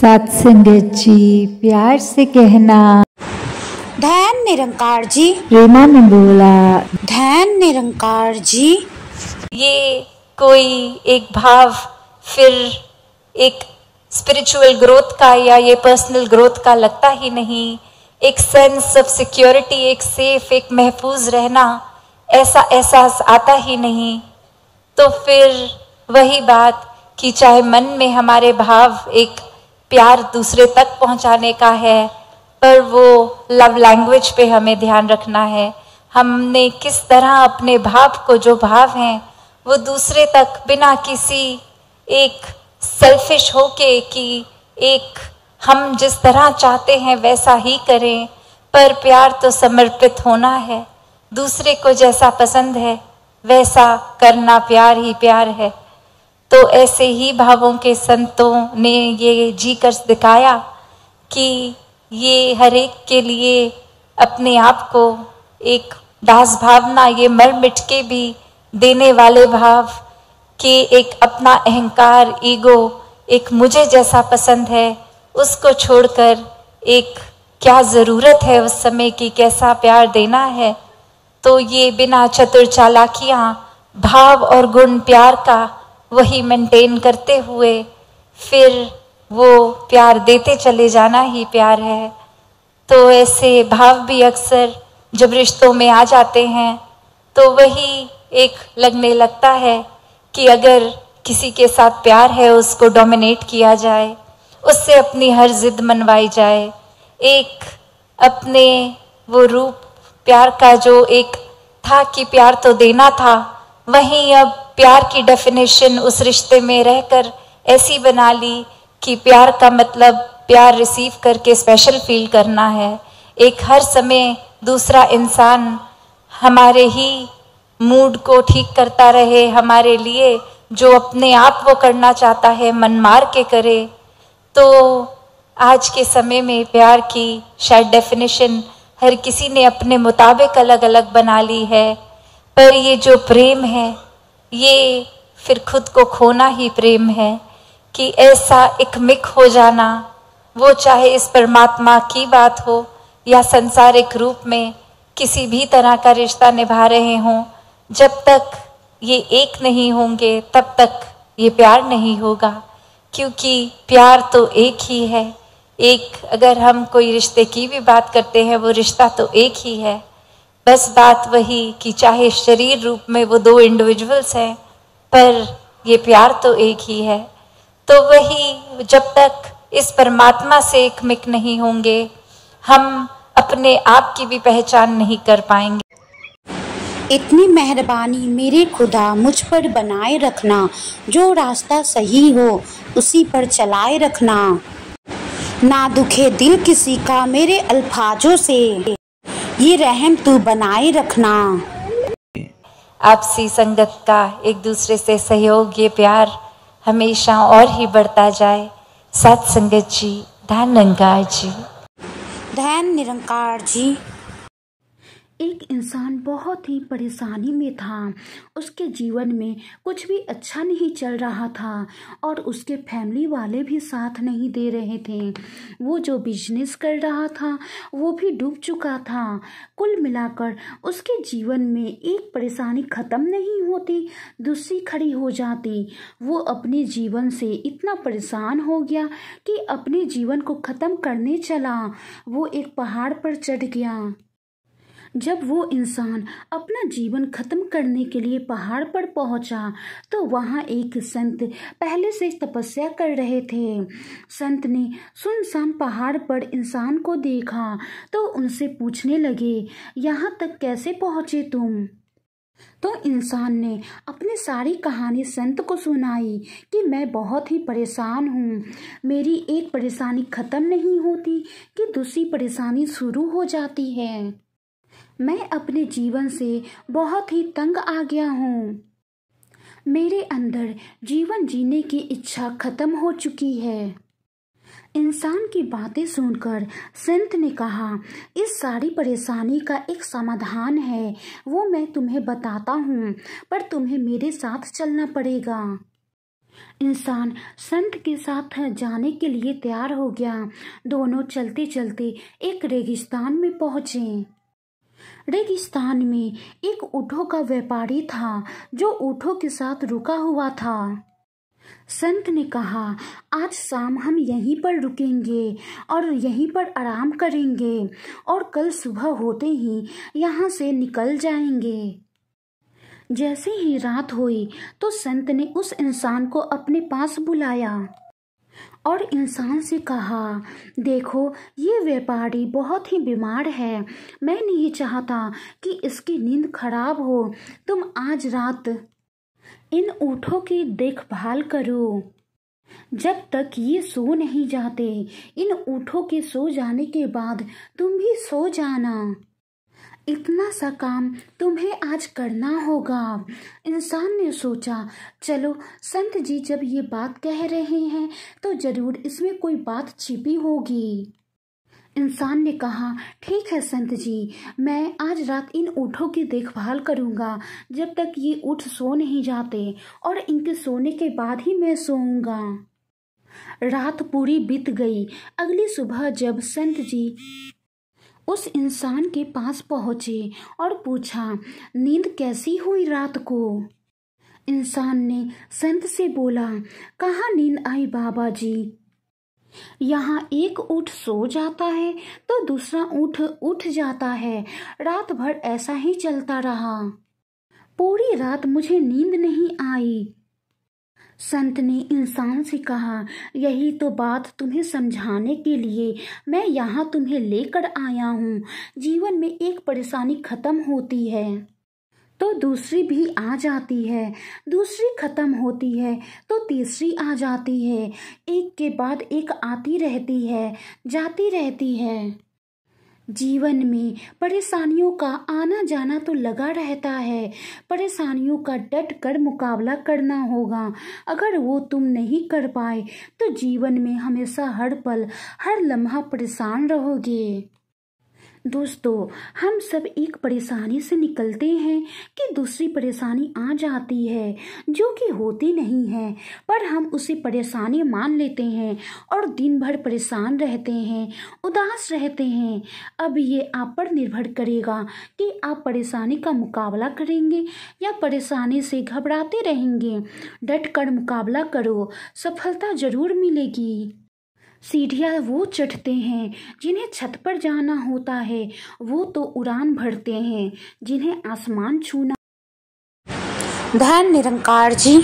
सत्संगत जी, प्यार से कहना। धैन निरंकार जी। रीमा ने बोला, धैन निरंकार जी। ये कोई एक भाव फिर एक स्पिरिचुअल ग्रोथ का या ये पर्सनल ग्रोथ का लगता ही नहीं। एक सेंस ऑफ सिक्योरिटी, एक सेफ, एक महफूज रहना, ऐसा एहसास आता ही नहीं। तो फिर वही बात कि चाहे मन में हमारे भाव एक प्यार दूसरे तक पहुंचाने का है, पर वो लव लैंग्वेज पे हमें ध्यान रखना है। हमने किस तरह अपने भाव को, जो भाव हैं, वो दूसरे तक बिना किसी एक सेल्फिश होके कि एक हम जिस तरह चाहते हैं वैसा ही करें, पर प्यार तो समर्पित होना है। दूसरे को जैसा पसंद है वैसा करना प्यार ही प्यार है। तो ऐसे ही भावों के संतों ने ये जी कर दिखाया कि ये हर एक के लिए अपने आप को एक दास भावना, ये मर मिट के भी देने वाले भाव कि एक अपना अहंकार, ईगो, एक मुझे जैसा पसंद है उसको छोड़कर एक क्या ज़रूरत है उस समय की, कैसा प्यार देना है। तो ये बिना चतुर चालाकियाँ भाव और गुण प्यार का वही मेंटेन करते हुए फिर वो प्यार देते चले जाना ही प्यार है। तो ऐसे भाव भी अक्सर जब रिश्तों में आ जाते हैं तो वही एक लगने लगता है कि अगर किसी के साथ प्यार है उसको डोमिनेट किया जाए, उससे अपनी हर जिद मनवाई जाए, एक अपने वो रूप प्यार का जो एक था कि प्यार तो देना था, वहीं अब प्यार की डेफिनेशन उस रिश्ते में रहकर ऐसी बना ली कि प्यार का मतलब प्यार रिसीव करके स्पेशल फील करना है। एक हर समय दूसरा इंसान हमारे ही मूड को ठीक करता रहे, हमारे लिए जो अपने आप वो करना चाहता है मन मार के करे। तो आज के समय में प्यार की शायद डेफिनेशन हर किसी ने अपने मुताबिक अलग अलग बना ली है, पर ये जो प्रेम है ये फिर खुद को खोना ही प्रेम है कि ऐसा एकमिक हो जाना, वो चाहे इस परमात्मा की बात हो या संसारिक रूप में किसी भी तरह का रिश्ता निभा रहे हों, जब तक ये एक नहीं होंगे तब तक ये प्यार नहीं होगा, क्योंकि प्यार तो एक ही है। एक अगर हम कोई रिश्ते की भी बात करते हैं वो रिश्ता तो एक ही है, बस बात वही कि चाहे शरीर रूप में वो दो इंडिविजुअल्स हैं पर ये प्यार तो एक ही है। तो वही जब तक इस परमात्मा से एकमिक नहीं होंगे हम अपने आप की भी पहचान नहीं कर पाएंगे। इतनी मेहरबानी मेरे खुदा मुझ पर बनाए रखना, जो रास्ता सही हो उसी पर चलाए रखना, ना दुखे दिल किसी का मेरे अल्फाजों से, ये रहम तू बनाए रखना। आपसी संगत का, एक दूसरे से सहयोग, ये प्यार हमेशा और ही बढ़ता जाए। सत्संगत जी, धैन निरंकार जी। धैन निरंकार जी। एक इंसान बहुत ही परेशानी में था। उसके जीवन में कुछ भी अच्छा नहीं चल रहा था और उसके फैमिली वाले भी साथ नहीं दे रहे थे। वो जो बिजनेस कर रहा था वो भी डूब चुका था। कुल मिलाकर उसके जीवन में एक परेशानी ख़त्म नहीं होती, दूसरी खड़ी हो जाती। वो अपने जीवन से इतना परेशान हो गया कि अपने जीवन को ख़त्म करने चला। वो एक पहाड़ पर चढ़ गया। जब वो इंसान अपना जीवन खत्म करने के लिए पहाड़ पर पहुंचा तो वहां एक संत पहले से तपस्या कर रहे थे। संत ने सुनसान पहाड़ पर इंसान को देखा तो उनसे पूछने लगे, यहाँ तक कैसे पहुंचे तुम? तो इंसान ने अपनी सारी कहानी संत को सुनाई कि मैं बहुत ही परेशान हूँ, मेरी एक परेशानी खत्म नहीं होती कि दूसरी परेशानी शुरू हो जाती है। मैं अपने जीवन से बहुत ही तंग आ गया हूँ। मेरे अंदर जीवन जीने की इच्छा खत्म हो चुकी है। इंसान की बातें सुनकर संत ने कहा, इस सारी परेशानी का एक समाधान है, वो मैं तुम्हें बताता हूँ, पर तुम्हें मेरे साथ चलना पड़ेगा। इंसान संत के साथ जाने के लिए तैयार हो गया। दोनों चलते चलते एक रेगिस्तान में पहुंचे। रेगिस्तान में एक ऊँटों का व्यापारी था जो ऊँटों के साथ रुका हुआ था। संत ने कहा, आज शाम हम यहीं पर रुकेंगे और यहीं पर आराम करेंगे और कल सुबह होते ही यहाँ से निकल जाएंगे। जैसे ही रात हुई तो संत ने उस इंसान को अपने पास बुलाया और इंसान से कहा, देखो ये व्यापारी बहुत ही बीमार है, मैं नहीं चाहता कि इसकी नींद खराब हो। तुम आज रात इन ऊँटों की देखभाल करो जब तक ये सो नहीं जाते। इन ऊँटों के सो जाने के बाद तुम भी सो जाना। इतना सा काम तुम्हें आज करना होगा। इंसान ने सोचा, चलो संत जी जब ये बात कह रहे हैं तो जरूर इसमें कोई बात छिपी होगी। इंसान ने कहा, ठीक है संत जी, मैं आज रात इन ऊँटों की देखभाल करूँगा जब तक ये ऊँट सो नहीं जाते और इनके सोने के बाद ही मैं सोऊंगा। रात पूरी बीत गई। अगली सुबह जब संत जी उस इंसान के पास पहुँचे और पूछा, नींद कैसी हुई रात को? इंसान ने संत से बोला, कहाँ नींद आई बाबा जी। यहाँ एक ऊँट सो जाता है तो दूसरा ऊँट उठ जाता है। रात भर ऐसा ही चलता रहा। पूरी रात मुझे नींद नहीं आई। संत ने इंसान से कहा, यही तो बात तुम्हें समझाने के लिए मैं यहाँ तुम्हें लेकर आया हूँ। जीवन में एक परेशानी खत्म होती है तो दूसरी भी आ जाती है, दूसरी खत्म होती है तो तीसरी आ जाती है। एक के बाद एक आती रहती है, जाती रहती है। जीवन में परेशानियों का आना जाना तो लगा रहता है। परेशानियों का डट कर मुकाबला करना होगा। अगर वो तुम नहीं कर पाए तो जीवन में हमेशा हर पल हर लम्हा परेशान रहोगे। दोस्तों, हम सब एक परेशानी से निकलते हैं कि दूसरी परेशानी आ जाती है जो कि होती नहीं है, पर हम उसे परेशानी मान लेते हैं और दिन भर परेशान रहते हैं, उदास रहते हैं। अब ये आप पर निर्भर करेगा कि आप परेशानी का मुकाबला करेंगे या परेशानी से घबराते रहेंगे। डट कर मुकाबला करो, सफलता जरूर मिलेगी। सीढ़ियाँ वो चढ़ते हैं जिन्हें छत पर जाना होता है, वो तो उड़ान भरते हैं जिन्हें आसमान छूना। धन निरंकार जी।